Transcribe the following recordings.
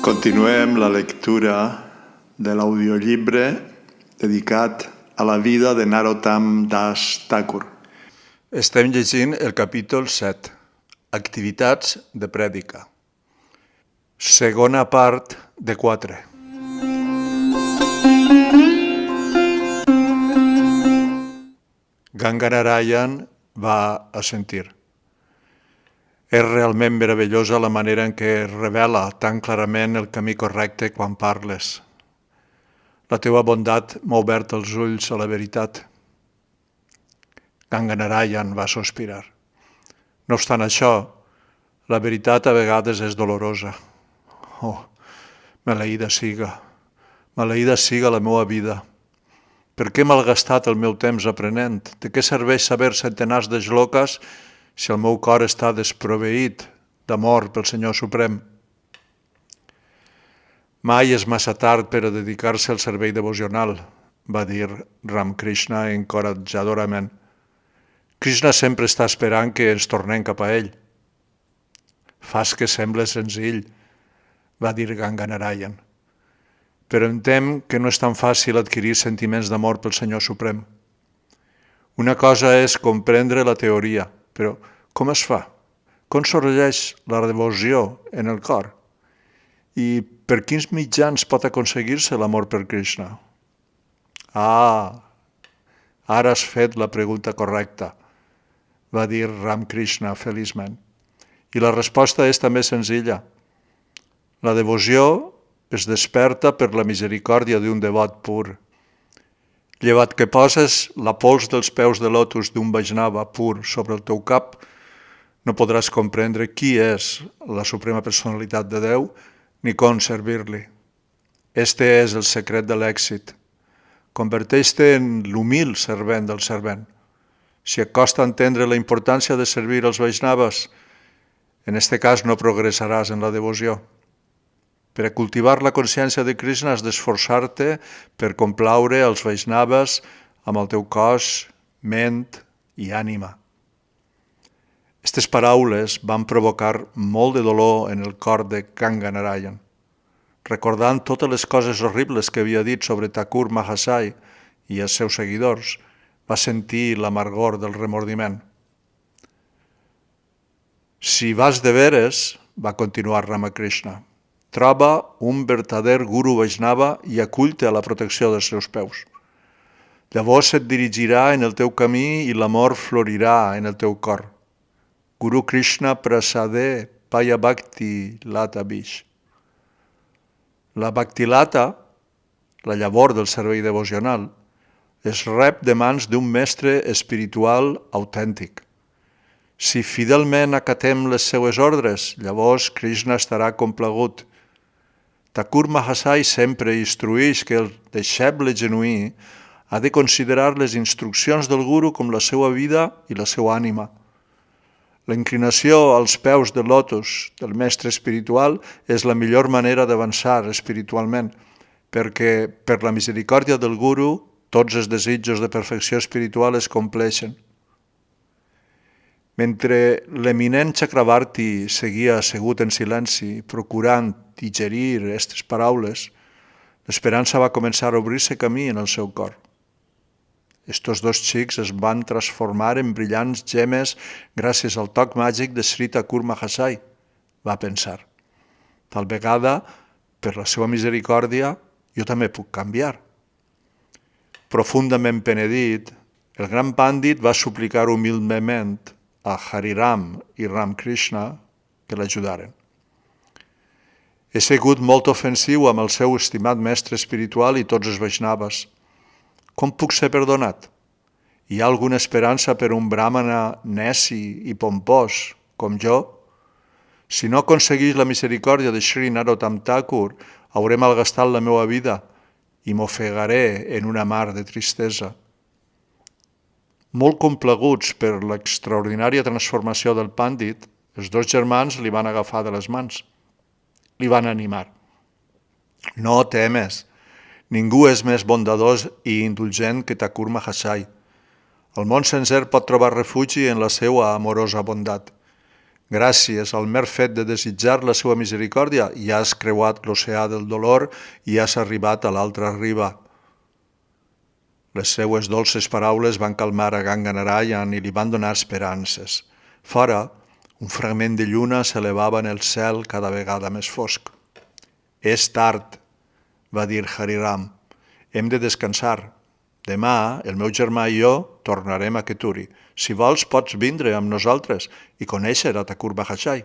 Continuem la lectura de l'audiollibre dedicat a la vida de Narottam Das Thakur. Estem llegint el capítol 7, Activitats de prèdica. Segona part de 4. Ganganarayan va assentir. És realment meravellosa la manera en què revela tan clarament el camí correcte quan parles. La teva bondat m'ha obert els ulls a la veritat. Ganganarayan va sospirar. No obstant això, la veritat a vegades és dolorosa. Oh, maleïda siga la meva vida. Per què he malgastat el meu temps aprenent? De què serveix saber centenars de shlokas si el meu cor està desproveït d'amor pel Senyor Suprem? Mai és massa tard per a dedicar-se al servei devocional, va dir Ramakrishna encoratjadorament. Krishna sempre està esperant que ens tornem cap a ell. Fas que sembla senzill, va dir Ganganarayan, però em tem que no és tan fàcil adquirir sentiments d'amor pel Senyor Suprem. Una cosa és comprendre la teoria, però com es fa? Com sorgeix la devoció en el cor? I per quins mitjans pot aconseguir-se l'amor per Krishna? Ara has fet la pregunta correcta, va dir Ramakrishna feliçment. I la resposta és també senzilla. La devoció es desperta per la misericòrdia d'un devot pur. Llevat que poses la pols dels peus de lotus d'un Vaishnava pur sobre el teu cap, no podràs comprendre qui és la suprema personalitat de Déu ni com servir-li. Este és el secret de l'èxit. Converteix-te en l'humil servent del servent. Si et costa entendre la importància de servir als Vaishnavas, en este cas no progressaràs en la devoció. Per a cultivar la consciència de Krishna has d'esforçar-te per complaure els Vaishnavas amb el teu cos, ment i ànima. Aquestes paraules van provocar molt de dolor en el cor de Ganganarayan. Recordant totes les coses horribles que havia dit sobre Thakur Mahasaya i els seus seguidors, va sentir l'amargor del remordiment. Si vas de veres, va continuar Ramakrishna, troba un vertader guru Vaishnava i acull-te a la protecció dels seus peus. Llavors et dirigirà en el teu camí i l'amor florirà en el teu cor. Guru Krishna Prasade Paya Bhakti Lata Bish. La Bhakti Lata, la llavor del servei devocional, es rep de mans d'un mestre espiritual autèntic. Si fidelment acatem les seues ordres, llavors Krishna estarà complagut. Thakur Mahasaya sempre instrueix que el deixeble genuí ha de considerar les instruccions del Guru com la seva vida i la seva ànima. La inclinació als peus del lotus del mestre espiritual és la millor manera d'avançar espiritualment, perquè per la misericòrdia del Guru tots els desitjos de perfecció espiritual es compleixen. Mentre l'eminent Chakravarti seguia assegut en silenci, procurant digerir aquestes paraules, l'esperança va començar a obrir-se camí en el seu cor. Estos dos xics es van transformar en brillants gemes gràcies al toc màgic de Sri Thakur Mahasaya, va pensar. Tal vegada, per la seva misericòrdia, jo també puc canviar. Profundament penedit, el gran pàndit va suplicar humilment a Hariram i Ramakrishna que l'ajudaren. He sigut molt ofensiu amb el seu estimat mestre espiritual i tots els Vaishnavas. Com puc ser perdonat? Hi ha alguna esperança per un brahmana neci i pompós, com jo? Si no aconseguís la misericòrdia de Sri Narottam Thakur, hauré malgastat la meva vida i m'ofegaré en una mar de tristesa. Molt complaguts per l'extraordinària transformació del pàndit, els dos germans li van agafar de les mans. Li van animar. No temes, ningú és més bondadós i indulgent que Thakur Mahasaya. El món sencer pot trobar refugi en la seva amorosa bondat. Gràcies al mer fet de desitjar la seva misericòrdia, ja has creuat l'oceà del dolor i has arribat a l'altra riba. Les seues dolces paraules van calmar a Ganga Narayan i li van donar esperances. Fora, un fragment de lluna s'elevava en el cel cada vegada més fosc. És tard, va dir Hariram. Hem de descansar. Demà, el meu germà i jo tornarem a Keturi. Si vols, pots vindre amb nosaltres i conèixer a Thakur Mahashai.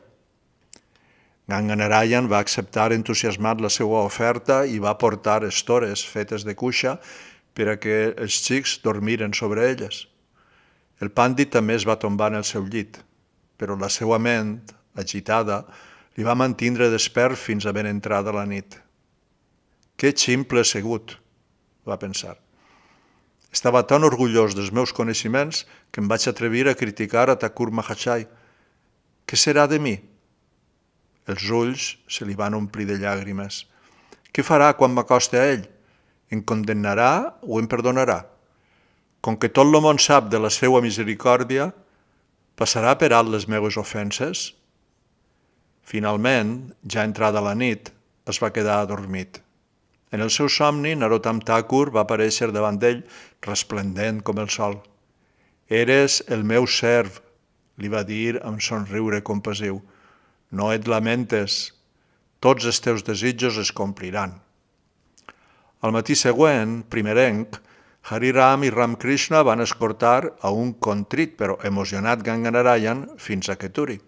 Ganga Narayan va acceptar entusiasmat la seva oferta i va portar estores fetes de cuixa per a que els xics dormiren sobre elles. El pàndit també es va tombar en el seu llit, però la seva ment, agitada, li va mantindre despert fins a ben entrada la nit. Que ximple segut, va pensar. Estava tan orgullós dels meus coneixements que em vaig atrevir a criticar a Thakur Mahashai. Què serà de mi? Els ulls se li van omplir de llàgrimes. Què farà quan m'acosti a ell? Em condemnarà o em perdonarà? Com que tot el món sap de la seva misericòrdia, passarà per alt les meves ofenses? Finalment, ja entrada la nit, es va quedar adormit. En el seu somni, Narottam Thakur va aparèixer davant d'ell, resplendent com el sol. «Eres el meu serv», li va dir amb somriure compassiu. «No et lamentes, tots els teus desitjos es compliran». Al matí següent, primerenc, Hariram i Ramkrishna van escortar a un contrit però emocionat Ganga Narayan fins a Keturi.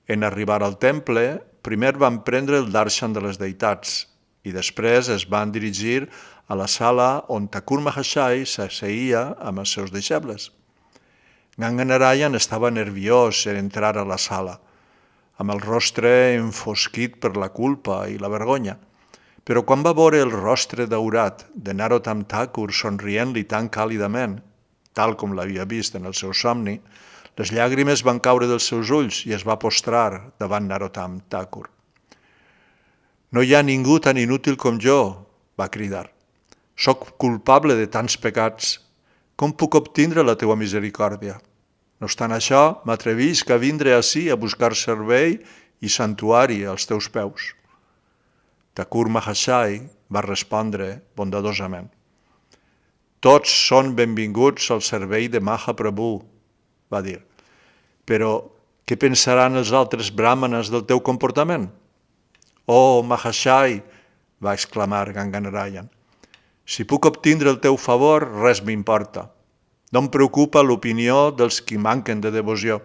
En arribar al temple, primer van prendre el darshan de les deïtats i després es van dirigir a la sala on Thakur Mahashai s'asseia amb els seus deixebles. Ganga Narayan estava nerviós en entrar a la sala, amb el rostre enfosquit per la culpa i la vergonya. Però quan va veure el rostre daurat de Narottam Thakur somrient-li tan càlidament, tal com l'havia vist en el seu somni, les llàgrimes van caure dels seus ulls i es va postrar davant Narottam Thakur. «No hi ha ningú tan inútil com jo», va cridar. «Soc culpable de tants pecats. Com puc obtindre la teua misericòrdia? No obstant això, m'atrevisc a vindre ací a buscar servei i santuari als teus peus». Thakur Mahashai va respondre bondadosament. «Tots són benvinguts al servei de Mahaprabhu», va dir. «Però què pensaran els altres bràhmanes del teu comportament?» «Oh, Mahashai», va exclamar Ganga Narayan, «si puc obtindre el teu favor, res m'importa. No em preocupa l'opinió dels qui manquen de devoció.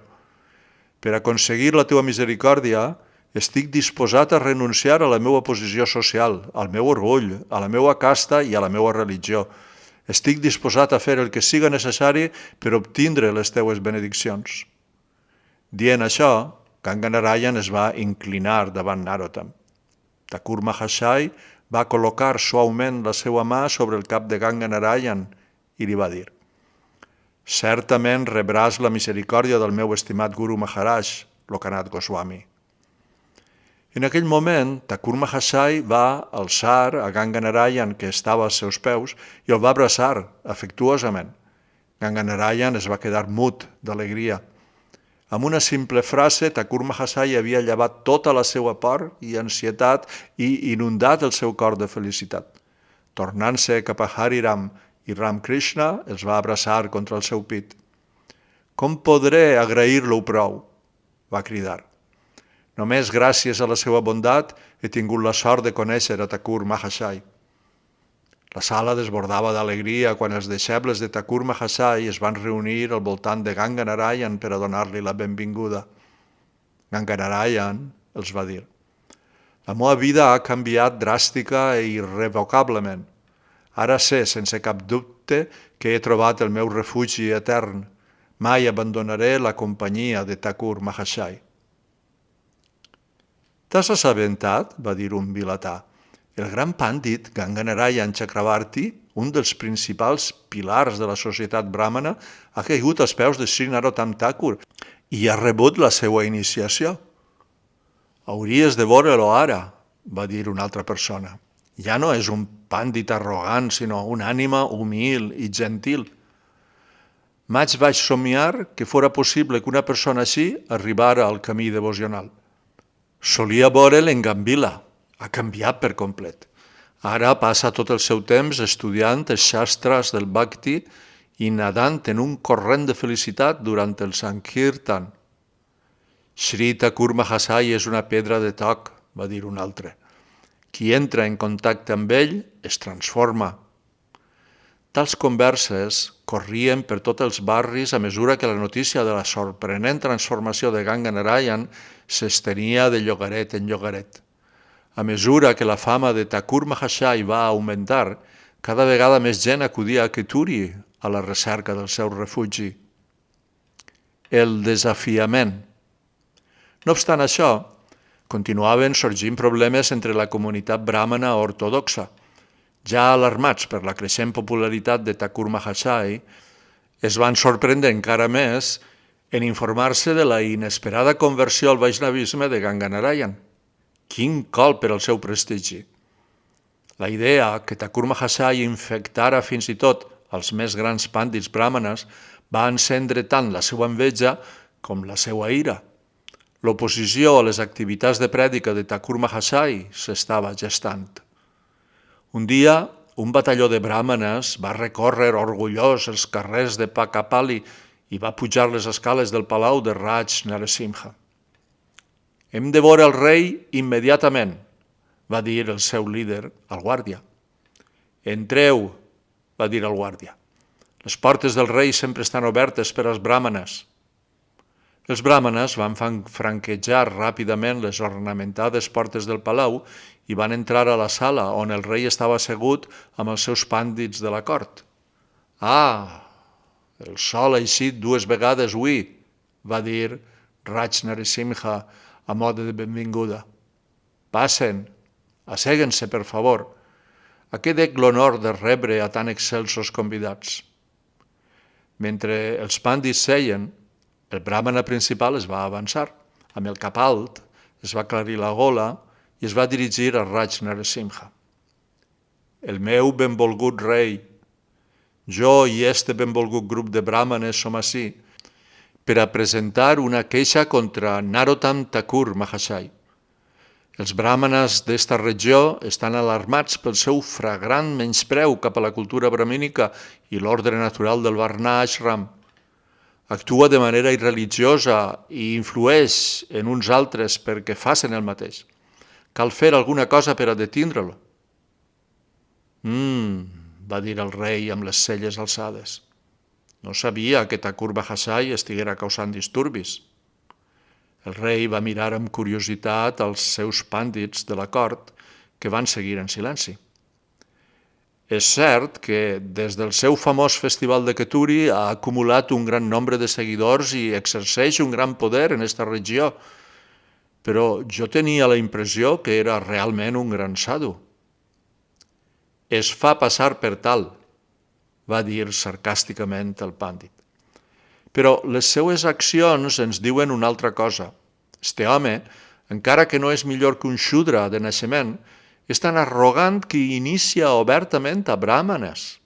Per aconseguir la teua misericòrdia, estic disposat a renunciar a la meva posició social, al meu orgull, a la meva casta i a la meva religió. Estic disposat a fer el que siga necessari per obtindre les teues benediccions». Dient això, Ganga Narayan es va inclinar davant Narottam. Thakur Mahashai va col·locar suaument la seva mà sobre el cap de Ganga Narayan i li va dir: «Certament rebràs la misericòrdia del meu estimat Guru Maharaj, Lokanath Goswami». En aquell moment, Thakur Mahashai va alçar a Ganga Narayan, que estava als seus peus, i el va abraçar afectuosament. Ganga Narayan es va quedar mut d'alegria. Amb una simple frase, Thakur Mahashai havia llevat tota la seva por i ansietat i inundat el seu cor de felicitat. Tornant-se cap a Hariram i Ramkrishna, els va abraçar contra el seu pit. «Com podré agrair-lo prou?», va cridar. «Només gràcies a la seva bondat he tingut la sort de conèixer a Thakur Mahashai». La sala desbordava d'alegria quan els deixebles de Thakur Mahashai es van reunir al voltant de Ganga Narayan per a donar-li la benvinguda. Ganga Narayan els va dir: «La meva vida ha canviat dràstica i irrevocablement. Ara sé, sense cap dubte, que he trobat el meu refugi etern. Mai abandonaré la companyia de Thakur Mahashai». «T'has assabentat?», va dir un vilatà. «El gran pàndit Ganga Narayan Chakravarti, un dels principals pilars de la societat bràhmana, ha caigut als peus de Sri Narottam Thakur i ha rebut la seva iniciació». «Hauries de veure-lo ara», va dir una altra persona. «Ja no és un pàndit arrogant, sinó una ànima humil i gentil». Mai vaig somiar que fora possible que una persona així arribara al camí devocional. Solia veure'l en Gambila. Ha canviat per complet. Ara passa tot el seu temps estudiant els shastras del Bhakti i nadant en un corrent de felicitat durant el Sankirtan. Sri Thakur Mahasaya és una pedra de toc, va dir un altre. Qui entra en contacte amb ell es transforma. Tals converses corrien per tots els barris a mesura que la notícia de la sorprenent transformació de Ganga Narayan s'estenia de llogaret en llogaret. A mesura que la fama de Thakur Mahasaya va augmentar, cada vegada més gent acudia a Keturi a la recerca del seu refugi. El desafiament. No obstant això, continuaven sorgint problemes entre la comunitat bràhmana ortodoxa. Ja alarmats per la creixent popularitat de Thakur Mahasaya, es van sorprendre encara més en informar-se de la inesperada conversió al Vaishnavisme de Ganga Narayan. Quin colp per al seu prestigi! La idea que Thakur Mahasaya infectara fins i tot els més grans pàndits bràhmanes va encendre tant la seva enveja com la seva ira. L'oposició a les activitats de prèdica de Thakur Mahasaya s'estava gestant. Un dia, un batalló de bràhmanes va recórrer orgullós els carrers de Pakapali i va pujar les escales del palau de Raj Narasimha. «Hem de veure el rei immediatament», va dir el seu líder al guàrdia. «Entreu», va dir el guàrdia. «Les portes del rei sempre estan obertes per als bràhmanes». Els bràhmanes van franquejar ràpidament les ornamentades portes del palau i van entrar a la sala on el rei estava assegut amb els seus pàndits de la cort. «Ah, el sol ha eixit 2 vegades avui», va dir Raj Narasimha a mode de benvinguda. «Passen, asseguin-se, per favor. A què dec l'honor de rebre a tan excelsos convidats?» Mentre els pàndits seien, el bràhmana principal es va avançar. Amb el cap alt, es va aclarir la gola i es va dirigir a Raj Narasimha. «El meu benvolgut rei, jo i este benvolgut grup de bràhmanes som ací per a presentar una queixa contra Narottam Thakur Mahasaya. Els bràhmanes d'esta regió estan alarmats pel seu flagrant menyspreu cap a la cultura brahmínica i l'ordre natural del Varna Ashram. Actua de manera irreligiosa i influeix en uns altres perquè facin el mateix. Cal fer alguna cosa per a detindre-lo». Va dir el rei amb les celles alçades. No sabia que Thakur Mahasaya estiguera causant disturbis. El rei va mirar amb curiositat els seus pàndits de la cort, que van seguir en silenci. És cert que des del seu famós festival de Keturi ha acumulat un gran nombre de seguidors i exerceix un gran poder en aquesta regió, però jo tenia la impressió que era realment un gran sadhu. «Es fa passar per tal», va dir sarcàsticament el pàndit. «Però les seues accions ens diuen una altra cosa. Este home, encara que no és millor que un shudra de naixement, és tan arrogant que inicia obertament a bràhmanes.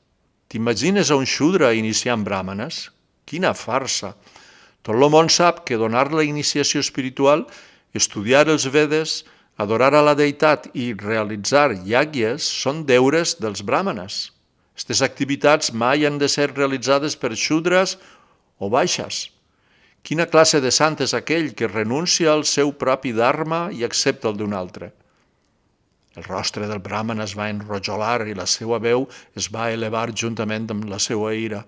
T'imagines a un shudra iniciant bràhmanes? Quina farsa! Tot el món sap que donar la iniciació espiritual, estudiar els Vedes, adorar a la deïtat i realitzar yàgyes són deures dels bràhmanes. Aquestes activitats mai han de ser realitzades per shudras o baixes. Quina classe de sant és aquell que renuncia al seu propi dharma i accepta el d'un altre? El rostre del bràhmana es va enrojolar i la seva veu es va elevar juntament amb la seva ira.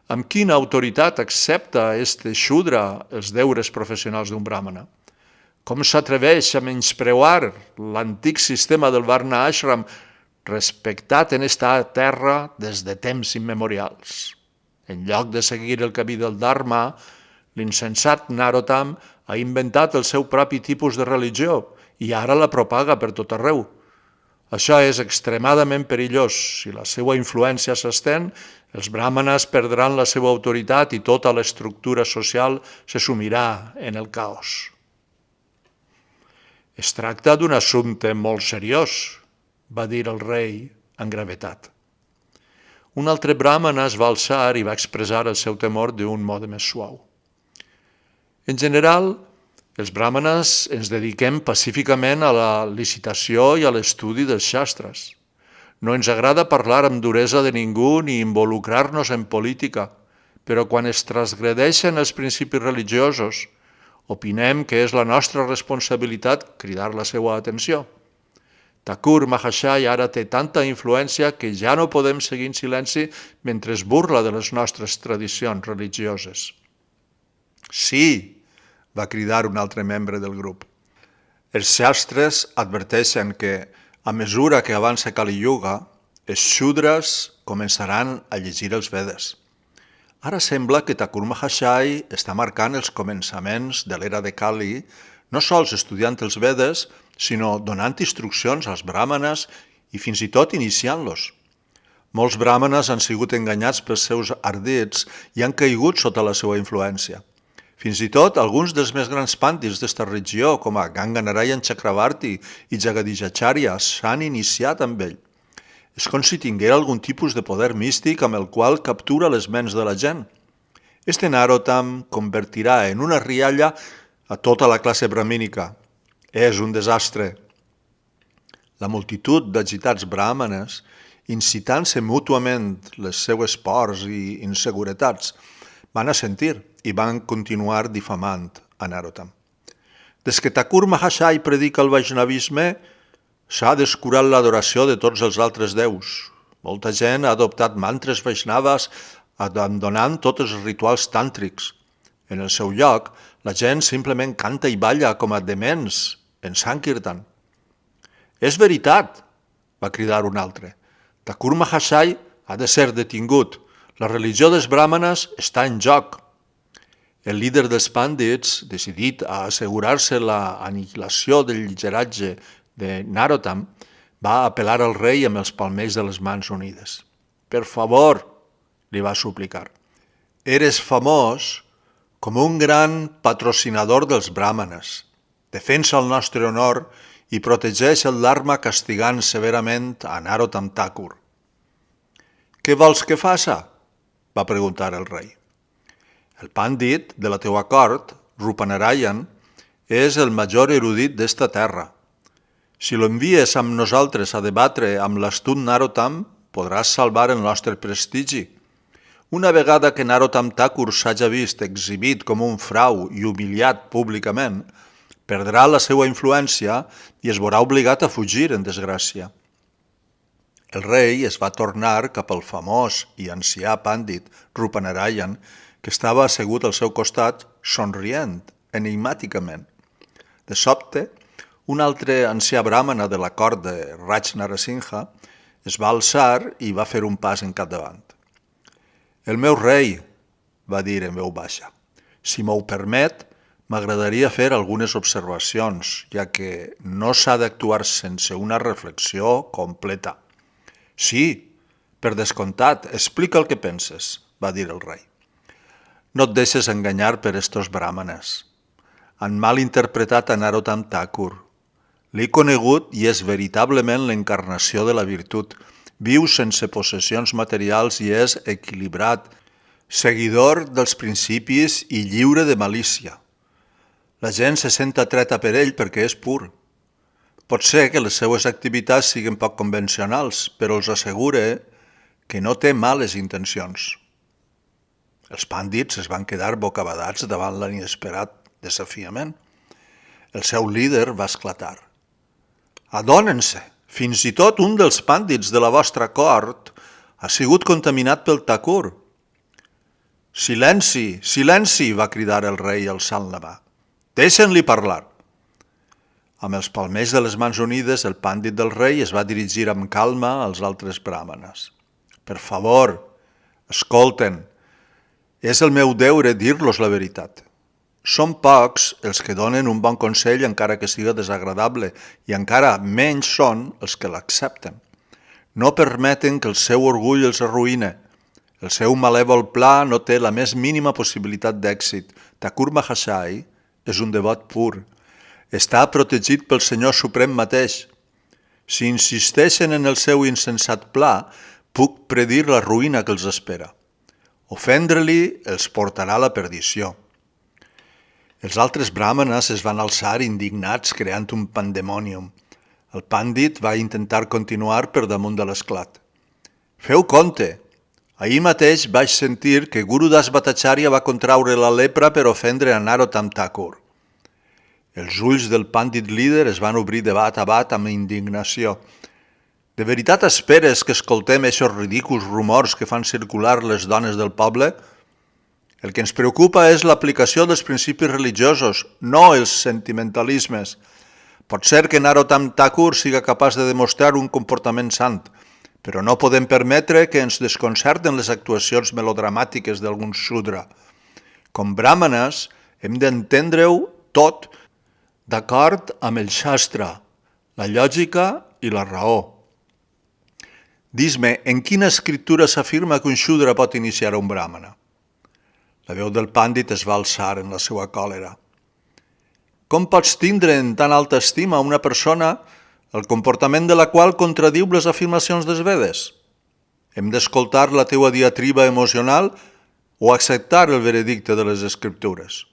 Amb quina autoritat accepta este shudra els deures professionals d'un bràhmana? Com s'atreveix a menyspreuar l'antic sistema del Varna Ashram respectat en esta terra des de temps immemorials? En lloc de seguir el camí del Dharma, l'insensat Narottam ha inventat el seu propi tipus de religió i ara la propaga per tot arreu. Això és extremadament perillós. Si la seva influència s'estén, els bràhmanes perdran la seva autoritat i tota l'estructura social se sumirà en el caos. «Es tracta d'un assumpte molt seriós», va dir el rei amb gravetat. Un altre brahmana es va alçar i va expressar el seu temor d'un mode més suau. En general, els brahmanes ens dediquem pacíficament a la licitació i a l'estudi dels shastras. No ens agrada parlar amb duresa de ningú ni involucrar-nos en política, però quan es transgredeixen els principis religiosos, opinem que és la nostra responsabilitat cridar la seva atenció. Thakur Mahashaya ara té tanta influència que ja no podem seguir en silenci mentre es burla de les nostres tradicions religioses. Sí, va cridar un altre membre del grup. Els shastres adverteixen que, a mesura que avança Kali Yuga, els shudras començaran a llegir els Vedes. Ara sembla que Thakur Mahashaya està marcant els començaments de l'era de Kali, no sols estudiant els Vedes, sinó donant instruccions als bràhmanes i fins i tot iniciant-los. Molts bràhmanes han sigut enganyats pels seus ardits i han caigut sota la seva influència. Fins i tot alguns dels més grans pandits d'esta regió, com a Ganga Narayan Chakravarti i Jagadishacharya, s'han iniciat amb ell. És com si tinguera algun tipus de poder místic amb el qual captura les ments de la gent. Este Narottam convertirà en una rialla a tota la classe brahmínica. És un desastre. La multitud d'agitats bràhmanes, incitant-se mútuament les seues pors i inseguretats, van assentir i van continuar difamant a Narottam. Des que Thakur Mahashaya predica el Vaishnavisme, s'ha descurat l'adoració de tots els altres déus. Molta gent ha adoptat mantres vaishnaves abandonant tots els rituals tàntrics. En el seu lloc, la gent simplement canta i balla com a dements en Sankirtan. És veritat, va cridar un altre. Thakur Mahashaya ha de ser detingut. La religió dels bràhmanes està en joc. El líder dels pàndits, decidit a assegurar-se la aniquilació del lideratge de Narottam, va apel·lar al rei amb els palmells de les mans unides. Per favor, li va suplicar. Eres famós com un gran patrocinador dels bràhmanes. Defensa el nostre honor i protegeix el Dharma castigant severament a Narottam Thakur. Què vols que faça? Va preguntar el rei. El pàndit de la teua cort, Rupanarayan, és el major erudit d'esta terra. Si l'envies amb nosaltres a debatre amb l'astut Narottam, podràs salvar el nostre prestigi. Una vegada que Narottam Thakur s'haja vist exhibit com un frau i humiliat públicament, perdrà la seva influència i es veurà obligat a fugir en desgràcia. El rei es va tornar cap al famós i ancià pàndit Rupanarayan, que estava assegut al seu costat, somrient, enigmàticament. De sobte, un altre ancià bràhmana de la cort de Raj Narasimha es va alçar i va fer un pas en capdavant. El meu rei, va dir en veu baixa, si m'ho permet, m'agradaria fer algunes observacions, ja que no s'ha d'actuar sense una reflexió completa. Sí, per descomptat, explica el que penses, va dir el rei. No et deixes enganyar per estos bràhmanes. Han mal interpretat a Narottam Thakur. L'he conegut i és veritablement l'encarnació de la virtut. Viu sense possessions materials i és equilibrat, seguidor dels principis i lliure de malícia. La gent se sent atreta per ell perquè és pur. Pot ser que les seues activitats siguin poc convencionals, però els assegure que no té males intencions. Els pàndits es van quedar bocabadats davant l'inesperat desafiament. El seu líder va esclatar. Adonen-se, fins i tot un dels pàndits de la vostra cort ha sigut contaminat pel Thakur. Silenci, silenci, va cridar el rei alçant la mà. Deixen-li parlar. Amb els palmells de les mans unides, el pàndit del rei es va dirigir amb calma als altres bràhmanes. Per favor, escolten, és el meu deure dir-los la veritat. Són pocs els que donen un bon consell encara que siga desagradable i encara menys són els que l'accepten. No permeten que el seu orgull els arruïne. El seu malèvol pla no té la més mínima possibilitat d'èxit. Thakur Mahashaya és un devot pur. Està protegit pel Senyor Suprem mateix. Si insisteixen en el seu insensat pla, Puc predir la ruïna que els espera. Ofendre-li els portarà a la perdició. Els altres bràhmanes es van alçar indignats creant un pandemònium. El pàndit va intentar continuar per damunt de l'esclat. Feu compte! Ahir mateix vaig sentir que Guru Das Bhattacharya va contraure la lepra per ofendre a Narottam Thakur. Els ulls del pàndit líder es van obrir de bat a bat amb indignació. De veritat esperes que escoltem aquests ridículs rumors que fan circular les dones del poble? El que ens preocupa és l'aplicació dels principis religiosos, no els sentimentalismes. Pot ser que Narottam Thakur siga capaç de demostrar un comportament sant, però no podem permetre que ens desconcerten les actuacions melodramàtiques d'algun Shudra. Com bràhmanes, hem d'entendre-ho tot d'acord amb el Shastra, la lògica i la raó. Dis-me, en quina escriptura s'afirma que un Shudra pot iniciar un bràhmana? La veu del pàndit es va alçar en la seva còlera. Com pots tindre en tan alta estima una persona el comportament de la qual contradiu les afirmacions dels Vedes? Hem d'escoltar la teua diatriba emocional o acceptar el veredicte de les Escriptures?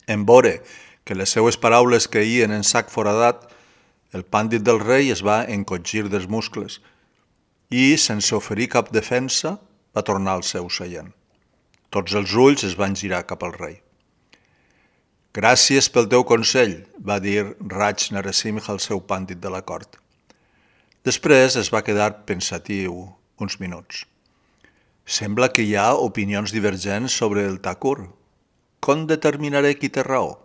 En veure que les seues paraules caïen en sac foradat, el pàndit del rei es va encongir dels muscles i, sense oferir cap defensa, va tornar al seu seient. Tots els ulls es van girar cap al rei. Gràcies pel teu consell, va dir Raj Narasimha al seu pàndit de la cort. Després es va quedar pensatiu uns minuts. Sembla que hi ha opinions divergents sobre el Thakur. Com determinaré qui té raó?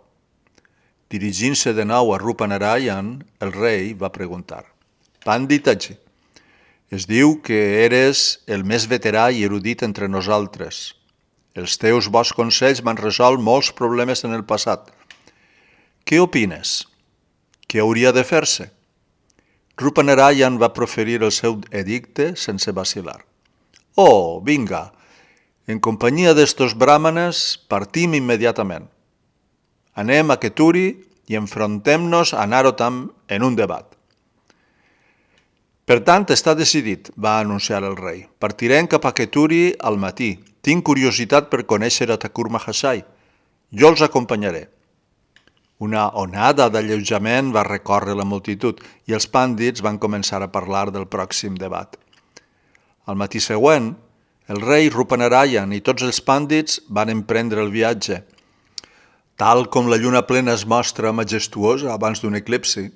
Dirigint-se de nou a Rupa Narayan, el rei va preguntar. Panditaji, es diu que eres el més veterà i erudit entre nosaltres. Els teus bons consells m'han resolt molts problemes en el passat. Què opines? Què hauria de fer-se? Rupa Narayan va proferir el seu edicte sense vacil·lar. Oh, vinga, en companyia d'estos bràhmanes partim immediatament. Anem a Keturi i enfrontem-nos a Narottam en un debat. Per tant, està decidit, va anunciar el rei. Partirem cap a Keturi al matí. Tinc curiositat per conèixer a Thakur Mahashai. Jo els acompanyaré. Una onada d'alleujament va recórrer la multitud i els pàndits van començar a parlar del pròxim debat. Al matí següent, el rei Rupa Narayan i tots els pàndits van emprendre el viatge. Tal com la lluna plena es mostra majestuosa abans d'un eclipsi,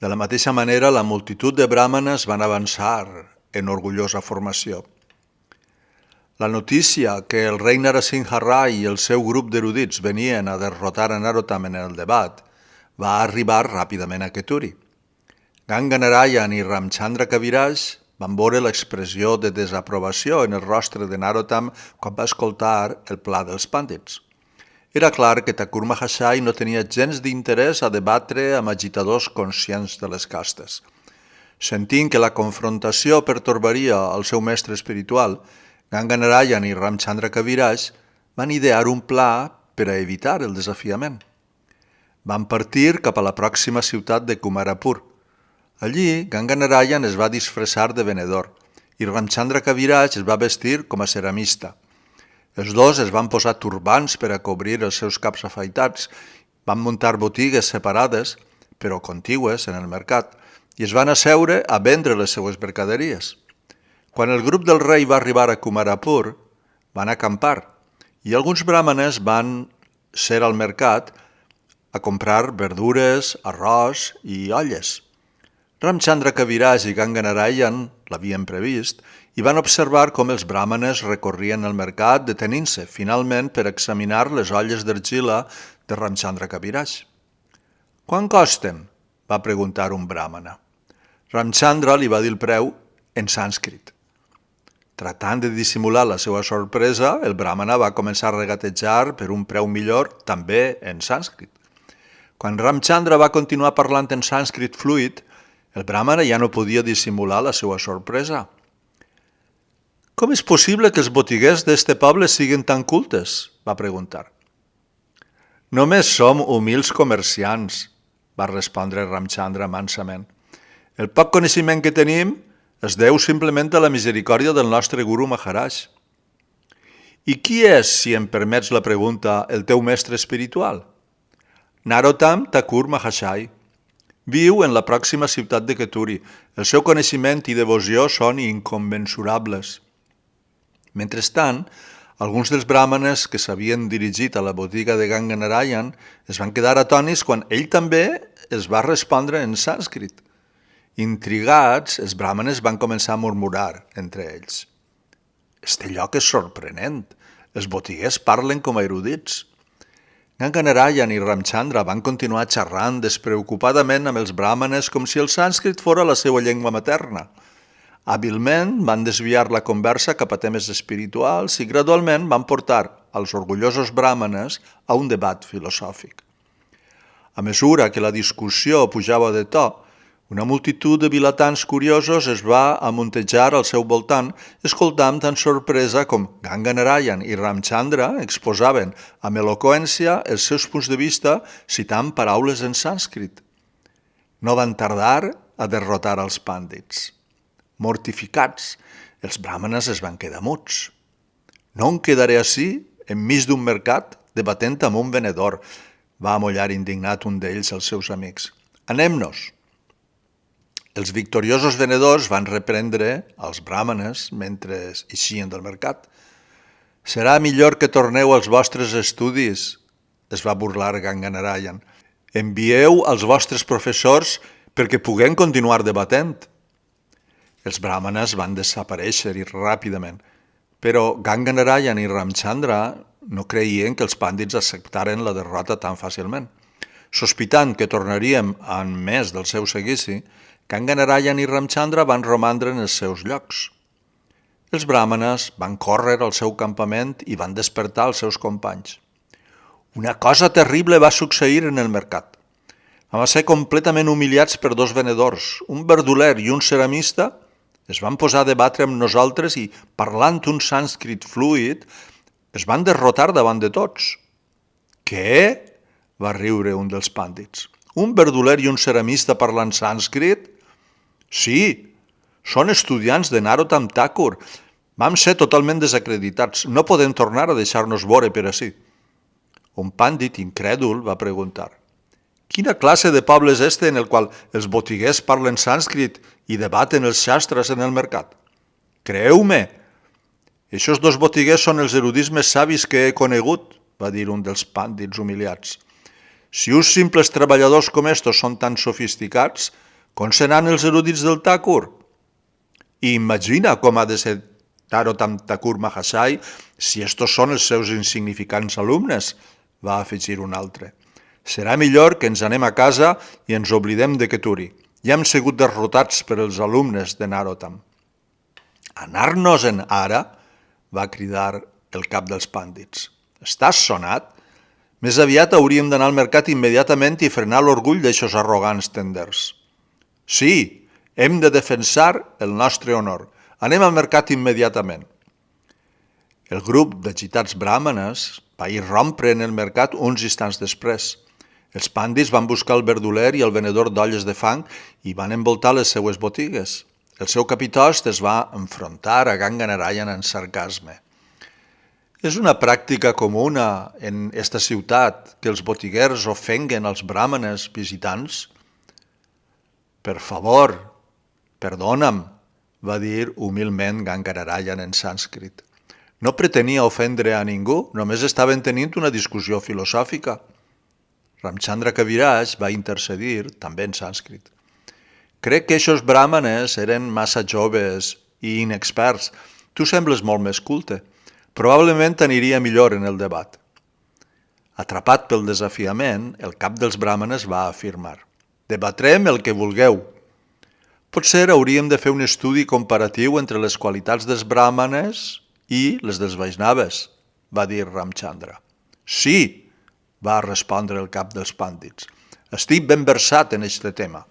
de la mateixa manera la multitud de bràhmanes van avançar en orgullosa formació. La notícia que el rei Narasimha Rai i el seu grup d'erudits venien a derrotar a Narottam en el debat va arribar ràpidament a Keturi. Ganga Narayan i Ramchandra Kaviraj van veure l'expressió de desaprovació en el rostre de Narottam quan va escoltar el pla dels pàndits. Era clar que Thakur Mahashai no tenia gens d'interès a debatre amb agitadors conscients de les castes. Sentint que la confrontació pertorbaria el seu mestre espiritual, Ganga Narayan i Ramchandra Kaviraj van idear un pla per a evitar el desafiament. Van partir cap a la pròxima ciutat de Kumarapur. Allí, Ganga Narayan es va disfressar de venedor i Ramchandra Kaviraj es va vestir com a ceramista. Els dos es van posar turbants per a cobrir els seus caps afaitats, van muntar botigues separades, però contigües en el mercat, i es van asseure a vendre les seues mercaderies. Quan el grup del rei va arribar a Kumarapur, van acampar i alguns bràhmanes van ser al mercat a comprar verdures, arròs i olles. Ramchandra Kaviraj i Ganga Narayan l'havien previst i van observar com els bràhmanes recorrien el mercat detenint-se finalment per examinar les olles d'argila de Ramchandra Kaviraj. «Quant costen?», va preguntar un bràhmana. Ramchandra li va dir el preu en sànscrit. Tratant de dissimular la seva sorpresa, el bràhmana va començar a regatejar per un preu millor, també en sànscrit. Quan Ramchandra va continuar parlant en sànscrit fluid, el bràhmana ja no podia dissimular la seva sorpresa. «Com és possible que els botiguers d'este poble siguin tan cultes?», va preguntar. «Només som humils comerciants», va respondre Ramchandra mansament. «El poc coneixement que tenim es deu simplement a la misericòrdia del nostre Guru Maharaj. I qui és, si em permets la pregunta, el teu mestre espiritual? Narottam Thakur Mahashai. Viu en la pròxima ciutat de Keturi. El seu coneixement i devoció són incommensurables. Mentrestant, alguns dels bràhmanes que s'havien dirigit a la botiga de Ganga Narayan es van quedar atònits quan ell també es va respondre en sànscrit. Intrigats, els bràhmanes van començar a murmurar entre ells. Este lloc és sorprenent. Els botiguers parlen com a erudits. Ganga Narayan i Ramchandra van continuar xerrant despreocupadament amb els bràhmanes com si el sànscrit fora la seva llengua materna. Hàbilment van desviar la conversa cap a temes espirituals i gradualment van portar als orgullosos bràhmanes a un debat filosòfic. A mesura que la discussió pujava de to, una multitud de vilatans curiosos es va amuntejar al seu voltant, escoltant amb sorpresa com Ganga Narayan i Ramchandra exposaven amb eloqüència els seus punts de vista citant paraules en sànscrit. No van tardar a derrotar els pàndits. Mortificats, els bràhmanes es van quedar muts. No em quedaré ací, enmig d'un mercat, debatent amb un venedor, va amollar indignat un d'ells als seus amics. Anem-nos. Els victoriosos venedors van reprendre als bràhmanes mentre eixien del mercat. Serà millor que torneu als vostres estudis, es va burlar Ganga Narayan. Envieu als vostres professors perquè puguem continuar debatent. Els bràhmanes van desaparèixer ràpidament, però Ganga Narayan i Ramchandra no creien que els pàndits acceptaren la derrota tan fàcilment. Sospitant que tornaríem amb més del seu seguici, Ganga Narayan i Ramchandra van romandre en els seus llocs. Els bràhmanes van córrer al seu campament i van despertar els seus companys. Una cosa terrible va succeir en el mercat. Vam ser completament humiliats per dos venedors, un verduler i un ceramista. Es van posar a debatre amb nosaltres i, parlant un sànscrit fluid, es van derrotar davant de tots. Què? Va riure un dels pàndits. Un verduler i un ceramista parlant sànscrit? Sí, són estudiants de Narottam Thakur. Vam ser totalment desacreditats. No podem tornar a deixar-nos veure per ací. Un pàndit incrèdul va preguntar. Quina classe de poble és este en el qual els botiguers parlen sànscrit i debaten els shastras en el mercat? Creu-me, eixos dos botiguers són els erudits més savis que he conegut, va dir un dels pàndits humiliats. Si uns simples treballadors com estos són tan sofisticats, com seran els erudits del Thakur? I imagina com ha de ser Narottam Thakur Mahashai si estos són els seus insignificants alumnes, va afegir un altre. Serà millor que ens anem a casa i ens oblidem de Keturi. Ja hem sigut derrotats per els alumnes de Narottam. Anar-nos-en ara? Va cridar el cap dels pàndits. Estàs sonat? Més aviat hauríem d'anar al mercat immediatament i frenar l'orgull d'eixos arrogants tenders. Sí, hem de defensar el nostre honor. Anem al mercat immediatament. El grup d'agitats bràhmanes va irrompre en el mercat uns instants després. Els pàndits van buscar el verduler i el venedor d'olles de fang i van envoltar les seues botigues. El seu capitost es va enfrontar a Ganga Narayan en sarcasme. És una pràctica comuna en esta ciutat que els botiguers ofenguen als bràhmanes visitants? Per favor, perdona'm, va dir humilment Ganga Narayan en sànscrit. No pretenia ofendre a ningú, només estaven tenint una discussió filosòfica. Ramchandra Kaviraj va intercedir, també en sànscrit. Crec que eixos bràhmanes eren massa joves i inexperts. Tu sembles molt més culte. Probablement t'aniria millor en el debat. Atrapat pel desafiament, el cap dels bràhmanes va afirmar. Debatrem el que vulgueu. Potser hauríem de fer un estudi comparatiu entre les qualitats dels bràhmanes i les dels Vaishnaves, va dir Ramchandra. Sí, va respondre el cap dels pàndits. Estic ben versat en aquest tema.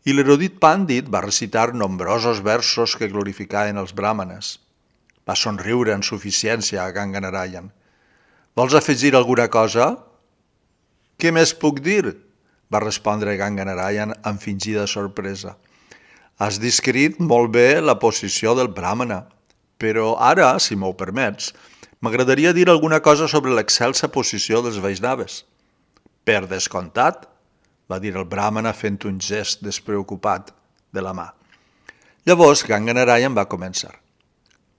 I l'erudit pàndit va recitar nombrosos versos que glorificaven els bràhmanes. Va somriure en suficiència a Ganga Narayan. Vols afegir alguna cosa? Què més puc dir? Va respondre Ganga Narayan amb fingida sorpresa. Has descrit molt bé la posició del bràhmana, però ara, si m'ho permets, m'agradaria dir alguna cosa sobre l'excelsa posició dels Vaisnaves. Per descomptat, va dir el bràhmana fent un gest despreocupat de la mà. Llavors Ganga Narayan va començar.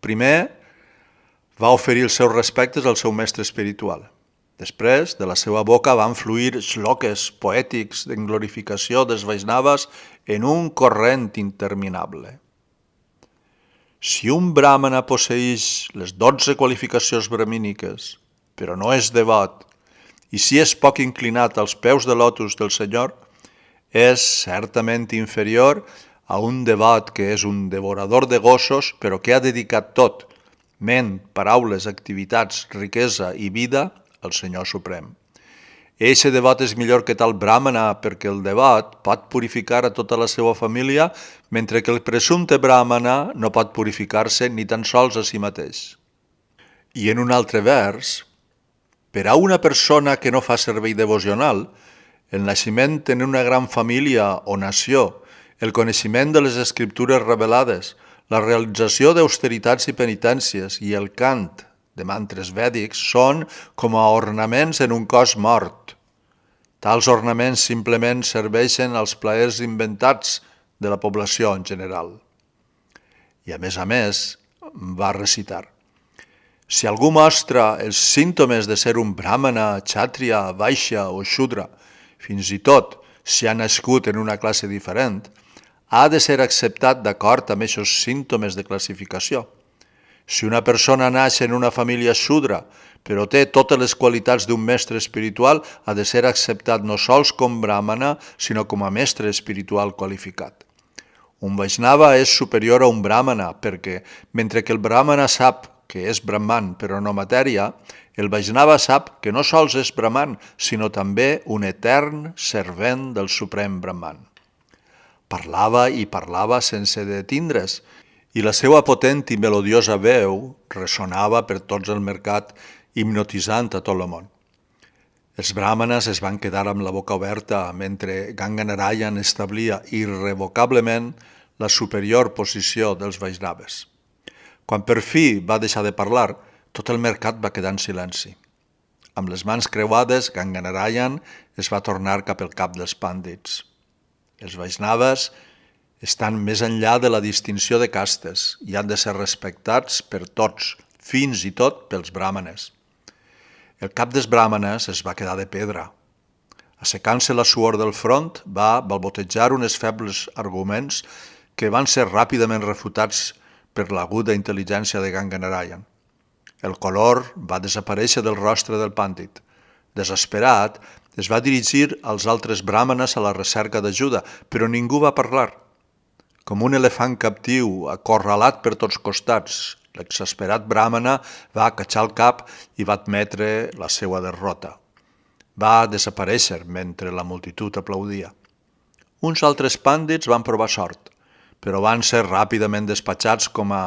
Primer, va oferir els seus respectes al seu mestre espiritual. Després, de la seva boca van fluir shloques poètics en glorificació dels Vaisnaves en un corrent interminable. Si un bràhmana posseeix les 12 qualificacions brahmíniques, però no és devot, i si és poc inclinat als peus de lotus del Senyor, és certament inferior a un devot que és un devorador de gossos, però que ha dedicat tot, ment, paraules, activitats, riquesa i vida, al Senyor Suprem. Eixe devot és millor que tal bràhmana perquè el devot pot purificar a tota la seva família, mentre que el presumpte bràhmana no pot purificar-se ni tan sols a si mateix. I en un altre vers, per a una persona que no fa servei devocional, el naixement en una gran família o nació, el coneixement de les escriptures revelades, la realització d'austeritats i penitències i el cant de mantres vèdics són com a ornaments en un cos mort. Tals ornaments simplement serveixen als plaers inventats de la població en general. I a més, va recitar: si algú mostra els símptomes de ser un bràhmana, kshatriya, vaixya o shudra, fins i tot si ha nascut en una classe diferent, ha de ser acceptat d'acord amb aquests símptomes de classificació. Si una persona naix en una família shudra, però té totes les qualitats d'un mestre espiritual, ha de ser acceptat no sols com bràhmana, sinó com a mestre espiritual qualificat. Un Vaishnava és superior a un bràhmana perquè, mentre que el bràhmana sap que és brahman però no matèria, el Vaishnava sap que no sols és brahman, sinó també un etern servent del Suprem Brahman. Parlava i parlava sense detindre's, i la seva potent i melodiosa veu ressonava per tots el mercat, hipnotitzant a tot el món. Els bràhmanes es van quedar amb la boca oberta mentre Ganga Narayan establia irrevocablement la superior posició dels Vaisnaves. Quan per fi va deixar de parlar, tot el mercat va quedar en silenci. Amb les mans creuades, Ganga Narayan es va tornar cap al cap dels pàndits. Els Vaisnaves estan més enllà de la distinció de castes i han de ser respectats per tots, fins i tot pels bràhmanes. El cap dels bràhmanes es va quedar de pedra. Assecant-se la suor del front, va balbotejar uns febles arguments que van ser ràpidament refutats per l'aguda intel·ligència de Ganga Narayan. El color va desaparèixer del rostre del pàndit. Desesperat, es va dirigir als altres bràhmanes a la recerca d'ajuda, però ningú va parlar. Com un elefant captiu, acorralat per tots costats, l'exasperat bràhmana va acatxar el cap i va admetre la seva derrota. Va desaparèixer mentre la multitud aplaudia. Uns altres pàndits van provar sort, però van ser ràpidament despatxats com a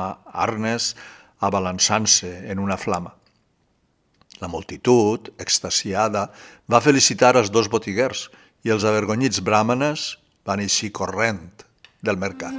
arnes abalançant-se en una flama. La multitud, extasiada, va felicitar els dos botiguers i els avergonyits bràhmanes van eixir corrent del mercat.